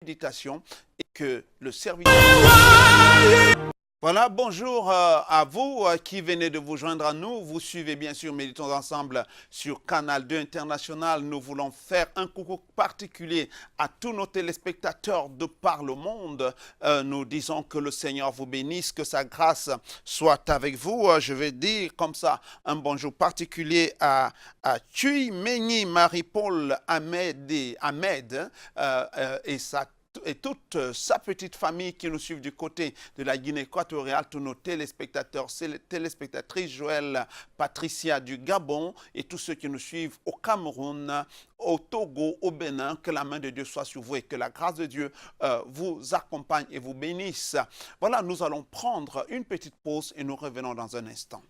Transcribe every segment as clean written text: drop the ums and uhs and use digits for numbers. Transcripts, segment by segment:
méditation et que le serviteur... Voilà, bonjour à vous qui venez de vous joindre à nous. Vous suivez bien sûr Méditons Ensemble sur Canal 2 International. Nous voulons faire un coucou particulier à tous nos téléspectateurs de par le monde. Nous disons que le Seigneur vous bénisse, que sa grâce soit avec vous. Je vais dire comme ça un bonjour particulier à Thuy Meigny, Marie-Paul Ahmed et toute sa petite famille qui nous suivent du côté de la Guinée équatoriale, tous nos téléspectateurs, téléspectatrices, Joël, Patricia du Gabon et tous ceux qui nous suivent au Cameroun, au Togo, au Bénin, que la main de Dieu soit sur vous et que la grâce de Dieu vous accompagne et vous bénisse. Voilà, nous allons prendre une petite pause et nous revenons dans un instant.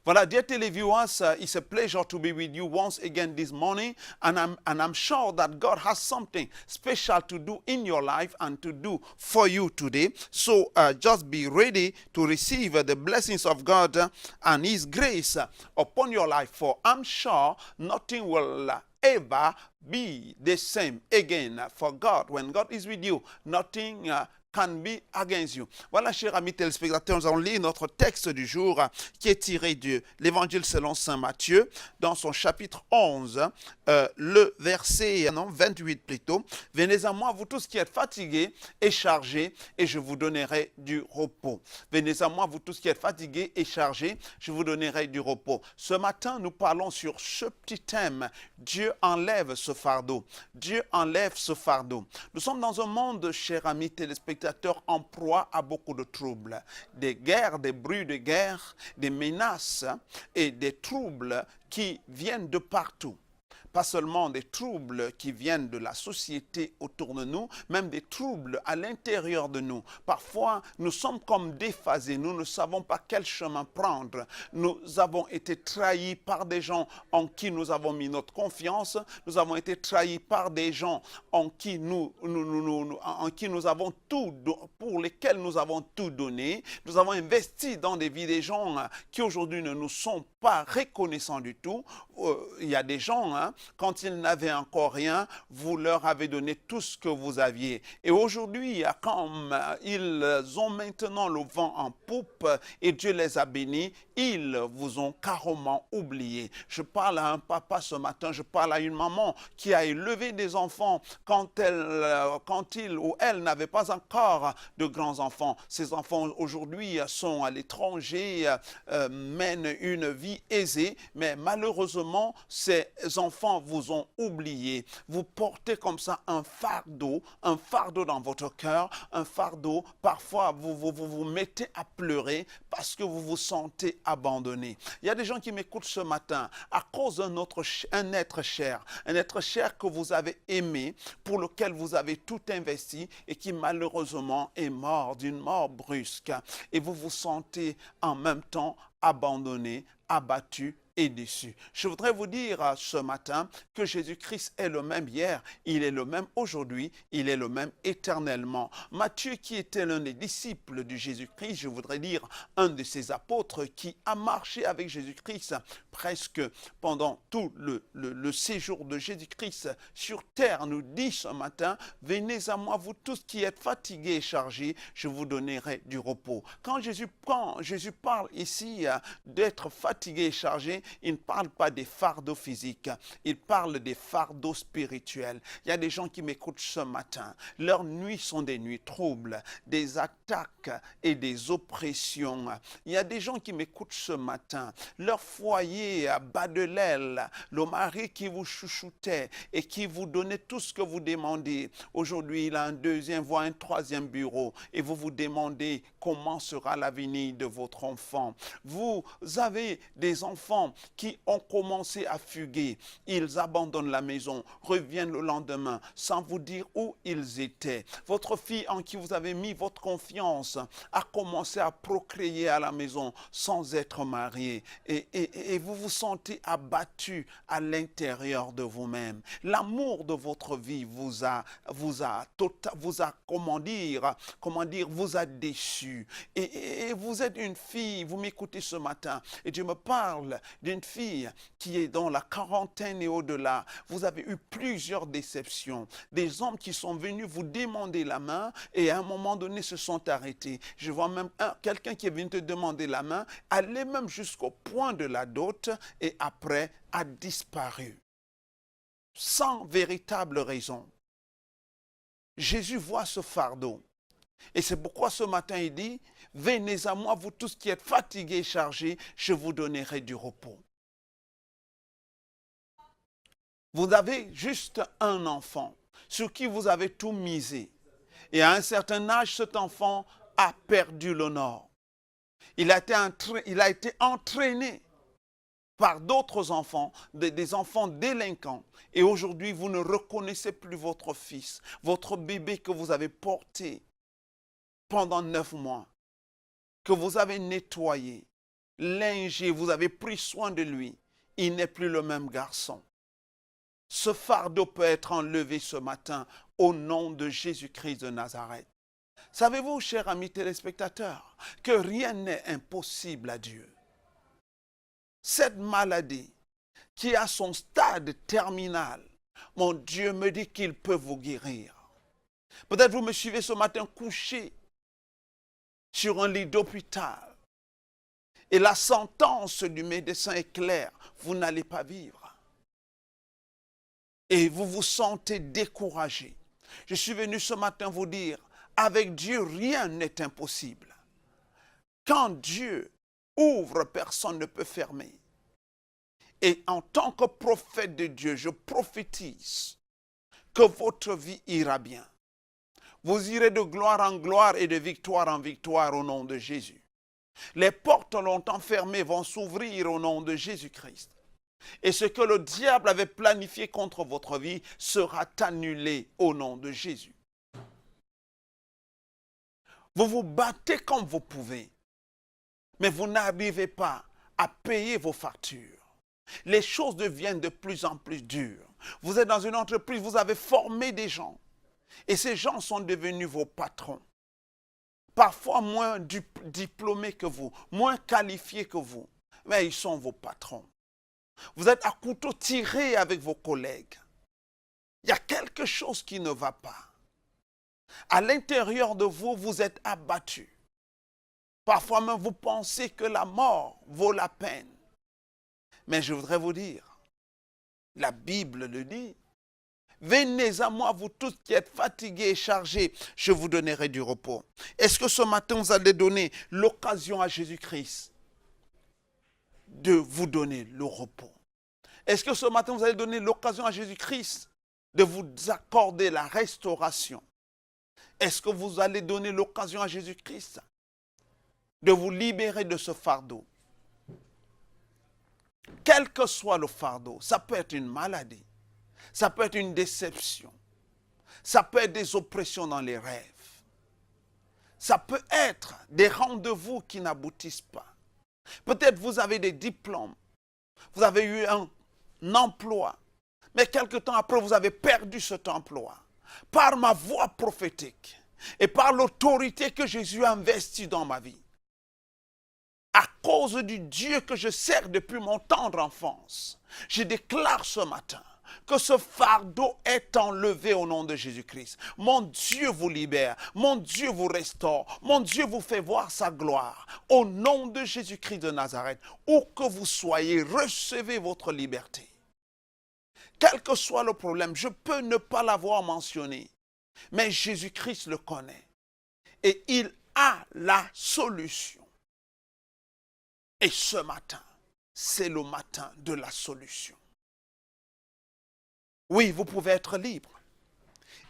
Voilà, dear televiewers, it's a pleasure to be with you once again this morning, and I'm sure that God has something special to do in your life and to do for you today. So just be ready to receive the blessings of God and His grace upon your life, for I'm sure nothing will ever be the same again for God. When God is with you, nothing can be against you. Voilà, chers amis téléspectateurs, nous allons lire notre texte du jour qui est tiré de l'Évangile selon saint Matthieu, dans son chapitre 11, le verset 28 plutôt. Venez à moi, vous tous qui êtes fatigués et chargés, et je vous donnerai du repos. Venez à moi, vous tous qui êtes fatigués et chargés, je vous donnerai du repos. Ce matin, nous parlons sur ce petit thème. Dieu enlève ce fardeau. Dieu enlève ce fardeau. Nous sommes dans un monde, chers amis téléspectateurs, en proie à beaucoup de troubles, des guerres, des bruits de guerre, des menaces et des troubles qui viennent de partout. Pas seulement des troubles qui viennent de la société autour de nous, même des troubles à l'intérieur de nous. Parfois, nous sommes comme déphasés, nous ne savons pas quel chemin prendre. Nous avons été trahis par des gens en qui nous avons mis notre confiance. Nous avons été trahis par des gens en qui nous avons tout, pour lesquels nous avons tout donné. Nous avons investi dans des vies des gens qui aujourd'hui ne nous sont pas reconnaissants du tout. Il y a des gens, quand ils n'avaient encore rien, vous leur avez donné tout ce que vous aviez. Et aujourd'hui, comme ils ont maintenant le vent en poupe et Dieu les a bénis, ils vous ont carrément oublié. Je parle à un papa ce matin, je parle à une maman qui a élevé des enfants quand il ou elle n'avait pas encore de grands enfants. Ces enfants aujourd'hui sont à l'étranger, mènent une vie aisée, mais malheureusement, ces enfants vous ont oublié. Vous portez comme ça un fardeau dans votre cœur, un fardeau. Parfois, vous mettez à pleurer parce que vous vous sentez abandonné. Il y a des gens qui m'écoutent ce matin à cause d'un être cher que vous avez aimé, pour lequel vous avez tout investi et qui malheureusement est mort d'une mort brusque. Et vous vous sentez en même temps abandonné, abattu et déçu. Je voudrais vous dire ce matin que Jésus-Christ est le même hier, il est le même aujourd'hui, il est le même éternellement. Matthieu, qui était l'un des disciples de Jésus-Christ, je voudrais dire un de ses apôtres qui a marché avec Jésus-Christ presque pendant tout le séjour de Jésus-Christ sur terre, nous dit ce matin: venez à moi, vous tous qui êtes fatigués et chargés, je vous donnerai du repos. Quand Jésus parle ici d'être fatigué et chargé, il ne parle pas des fardeaux physiques, il parle des fardeaux spirituels. Il y a des gens qui m'écoutent ce matin. Leurs nuits sont des nuits troubles, des attaques et des oppressions. Il y a des gens qui m'écoutent ce matin. Leur foyer à bas de l'aile, le mari qui vous chouchoutait et qui vous donnait tout ce que vous demandiez. Aujourd'hui, il a un deuxième, voire un troisième bureau et vous vous demandez comment sera l'avenir de votre enfant. Vous avez des enfants qui ont commencé à fuguer. Ils abandonnent la maison, reviennent le lendemain sans vous dire où ils étaient. Votre fille en qui vous avez mis votre confiance a commencé à procréer à la maison sans être mariée. Et vous vous sentez abattu à l'intérieur de vous-même. L'amour de votre vie vous a vous a déçu. Et vous êtes une fille, vous m'écoutez ce matin, et Dieu me parle d'une fille qui est dans la quarantaine et au-delà. Vous avez eu plusieurs déceptions. Des hommes qui sont venus vous demander la main et à un moment donné se sont arrêtés. Je vois même quelqu'un qui est venu te demander la main, aller même jusqu'au point de la dot et après a disparu. Sans véritable raison. Jésus voit ce fardeau. Et c'est pourquoi ce matin il dit: venez à moi, vous tous qui êtes fatigués et chargés, je vous donnerai du repos. Vous avez juste un enfant sur qui vous avez tout misé. Et à un certain âge, cet enfant a perdu le nord. Il a été entraîné par d'autres enfants, des enfants délinquants. Et aujourd'hui, vous ne reconnaissez plus votre fils, votre bébé que vous avez porté pendant 9 mois, que vous avez nettoyé, lingé, vous avez pris soin de lui. Il n'est plus le même garçon. Ce fardeau peut être enlevé ce matin au nom de Jésus-Christ de Nazareth. Savez-vous, chers amis téléspectateurs, que rien n'est impossible à Dieu. Cette maladie qui a son stade terminal, mon Dieu me dit qu'il peut vous guérir. Peut-être vous me suivez ce matin couché sur un lit d'hôpital et la sentence du médecin est claire, vous n'allez pas vivre. Et vous vous sentez découragé. Je suis venu ce matin vous dire, avec Dieu, rien n'est impossible. Quand Dieu ouvre, personne ne peut fermer. Et en tant que prophète de Dieu, je prophétise que votre vie ira bien. Vous irez de gloire en gloire et de victoire en victoire au nom de Jésus. Les portes longtemps fermées vont s'ouvrir au nom de Jésus-Christ. Et ce que le diable avait planifié contre votre vie sera annulé au nom de Jésus. Vous vous battez comme vous pouvez, mais vous n'arrivez pas à payer vos factures. Les choses deviennent de plus en plus dures. Vous êtes dans une entreprise, vous avez formé des gens. Et ces gens sont devenus vos patrons. Parfois moins diplômés que vous, moins qualifiés que vous. Mais ils sont vos patrons. Vous êtes à couteau tiré avec vos collègues. Il y a quelque chose qui ne va pas. À l'intérieur de vous, vous êtes abattu. Parfois même, vous pensez que la mort vaut la peine. Mais je voudrais vous dire, la Bible le dit, venez à moi, vous tous qui êtes fatigués et chargés, je vous donnerai du repos. Est-ce que ce matin, vous allez donner l'occasion à Jésus-Christ de vous donner le repos? Est-ce que ce matin, vous allez donner l'occasion à Jésus-Christ de vous accorder la restauration? Est-ce que vous allez donner l'occasion à Jésus-Christ de vous libérer de ce fardeau? Quel que soit le fardeau, ça peut être une maladie, ça peut être une déception, ça peut être des oppressions dans les rêves, ça peut être des rendez-vous qui n'aboutissent pas. Peut-être vous avez des diplômes, vous avez eu un emploi, mais quelque temps après vous avez perdu cet emploi. Par ma voix prophétique et par l'autorité que Jésus a investie dans ma vie, à cause du Dieu que je sers depuis mon tendre enfance, je déclare ce matin que ce fardeau est enlevé au nom de Jésus-Christ. Mon Dieu vous libère, mon Dieu vous restaure, mon Dieu vous fait voir sa gloire. Au nom de Jésus-Christ de Nazareth, où que vous soyez, recevez votre liberté. Quel que soit le problème, je peux ne pas l'avoir mentionné, mais Jésus-Christ le connaît. Et il a la solution. Et ce matin, c'est le matin de la solution. Oui, vous pouvez être libre.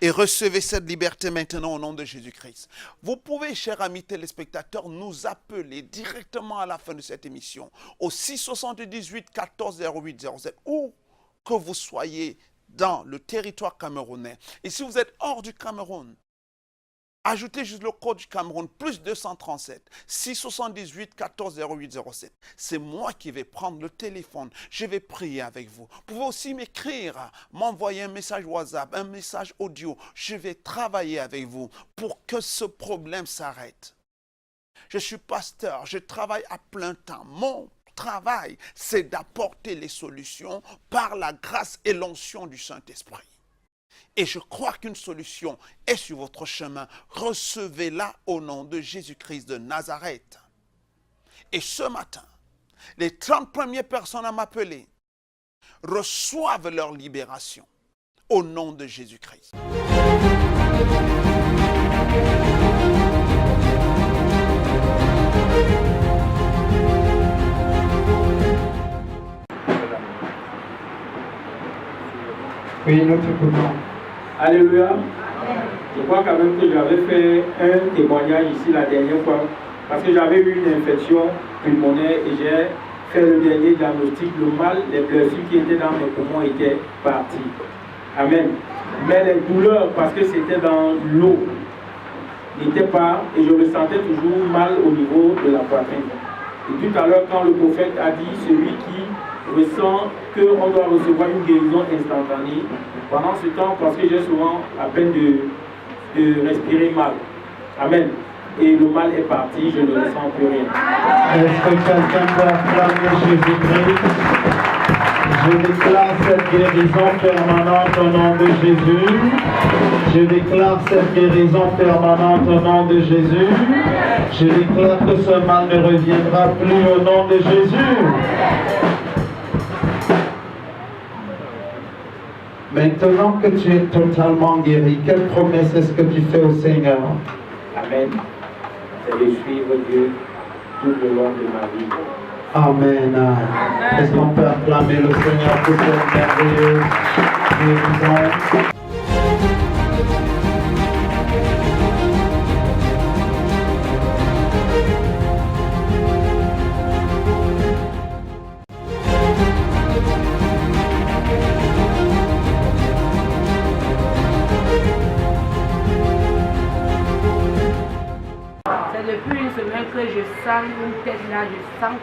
Et recevez cette liberté maintenant au nom de Jésus-Christ. Vous pouvez, chers amis téléspectateurs, nous appeler directement à la fin de cette émission au 678 14 08 07, où que vous soyez dans le territoire camerounais. Et si vous êtes hors du Cameroun, ajoutez juste le code du Cameroun, plus 237 678 14 08 07. C'est moi qui vais prendre le téléphone. Je vais prier avec vous. Vous pouvez aussi m'écrire, m'envoyer un message WhatsApp, un message audio. Je vais travailler avec vous pour que ce problème s'arrête. Je suis pasteur, je travaille à plein temps. Mon travail, c'est d'apporter les solutions par la grâce et l'onction du Saint-Esprit. Et je crois qu'une solution est sur votre chemin. Recevez-la au nom de Jésus-Christ de Nazareth. Et ce matin, les 30 premières personnes à m'appeler reçoivent leur libération au nom de Jésus-Christ. Oui, notre écoutement. Alléluia. Je crois quand même que j'avais fait un témoignage ici la dernière fois parce que j'avais eu une infection pulmonaire et j'ai fait le dernier diagnostic. Le mal, les blessures qui étaient dans mes poumons étaient parties. Amen. Mais les douleurs, parce que c'était dans l'eau, n'étaient pas, et je me sentais toujours mal au niveau de la poitrine. Et tout à l'heure, quand le prophète a dit, celui qui ressent qu'on doit recevoir une guérison instantanée, pendant ce temps, parce que j'ai souvent la peine de respirer mal. Amen. Et le mal est parti, je ne ressens plus rien. Est-ce que quelqu'un peut acclamer Jésus-Christ? Je déclare cette guérison permanente au nom de Jésus. Je déclare cette guérison permanente au nom de Jésus. Je déclare que ce mal ne reviendra plus au nom de Jésus. Maintenant que tu es totalement guéri, quelle promesse est-ce que tu fais au Seigneur? Amen. C'est de suivre Dieu tout le long de ma vie. Amen. Est-ce qu'on peut acclamer le Seigneur pour cette merveilleuse guérison? Depuis une semaine que je sens une tête là, je sens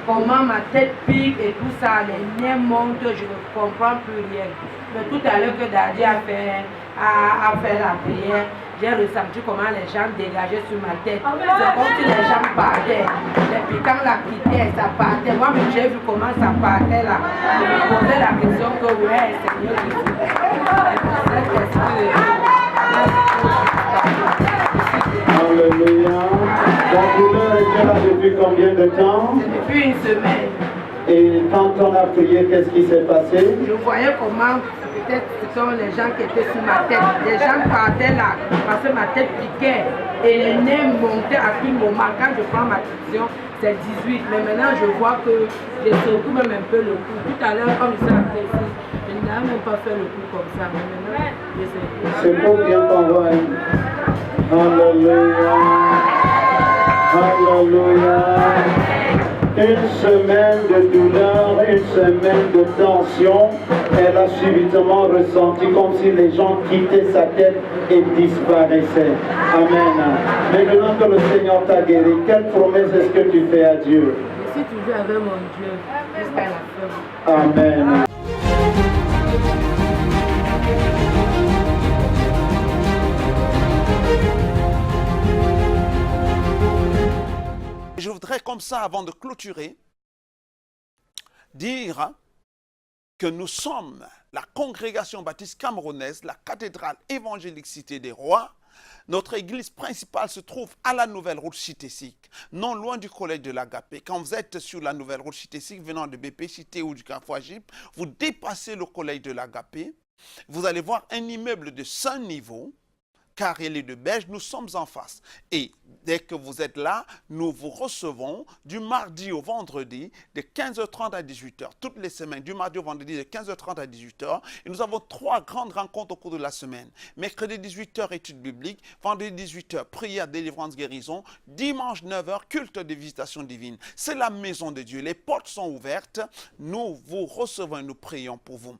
comment ma tête pique et tout ça, les nerfs montent, je ne comprends plus rien. Mais tout à l'heure que Daddy a fait la prière, j'ai ressenti comment les jambes dégageaient sur ma tête. C'est comme si les jambes partaient. Et puis quand la quittaient, ça partait. Moi-même j'ai vu comment ça partait là. Je me posais la question que ouais, Seigneur Jésus. Et puis cet esprit Alléluia. La douleur était là depuis combien de temps? depuis une semaine. Et quand on a prié, qu'est-ce qui s'est passé? Je voyais comment peut-être ce sont les gens qui étaient sur ma tête. Les gens partaient là parce que ma tête piquait et les nerfs montaient à tout moment. Quand je prends ma décision, c'est 18. Mais maintenant, je vois que j'ai surtout même un peu le cou. Tout à l'heure, comme ça, je n'avais même pas fait le coup comme ça. Mais maintenant, je sais. C'est pour bien qu'on voit. Alléluia. Alléluia. Une semaine de douleur, une semaine de tension, elle a subitement ressenti comme si les gens quittaient sa tête et disparaissaient. Amen. Maintenant que le Seigneur t'a guéri, quelle promesse est-ce que tu fais à Dieu? Je suis toujours avec mon Dieu jusqu'à la fin. Amen. Je voudrais comme ça, avant de clôturer, dire que nous sommes la congrégation baptiste camerounaise, la cathédrale évangélique Cité des Rois. Notre église principale se trouve à la nouvelle route Cité-Sic, non loin du collège de l'Agapé. Quand vous êtes sur la nouvelle route Cité-Sic, venant de BP Cité ou du Carrefour Agip, vous dépassez le collège de l'Agapé, vous allez voir un immeuble de 5 niveaux, carrelé de beige, nous sommes en face. Et dès que vous êtes là, nous vous recevons du mardi au vendredi de 15h30 à 18h. Toutes les semaines, du mardi au vendredi de 15h30 à 18h. Et nous avons 3 grandes rencontres au cours de la semaine. Mercredi 18h, études bibliques. Vendredi 18h, prière, délivrance, guérison. Dimanche 9h, culte de visitation divine. C'est la maison de Dieu. Les portes sont ouvertes. Nous vous recevons et nous prions pour vous.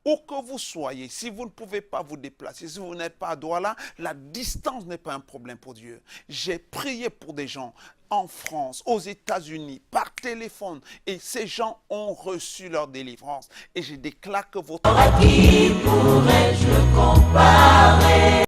Où que vous soyez, si vous ne pouvez pas vous déplacer, si vous n'êtes pas à Douala, la distance n'est pas un problème pour Dieu. J'ai prié pour des gens en France, aux États-Unis, par téléphone, et ces gens ont reçu leur délivrance. Et je déclare que votre... À qui pourrais-je comparer?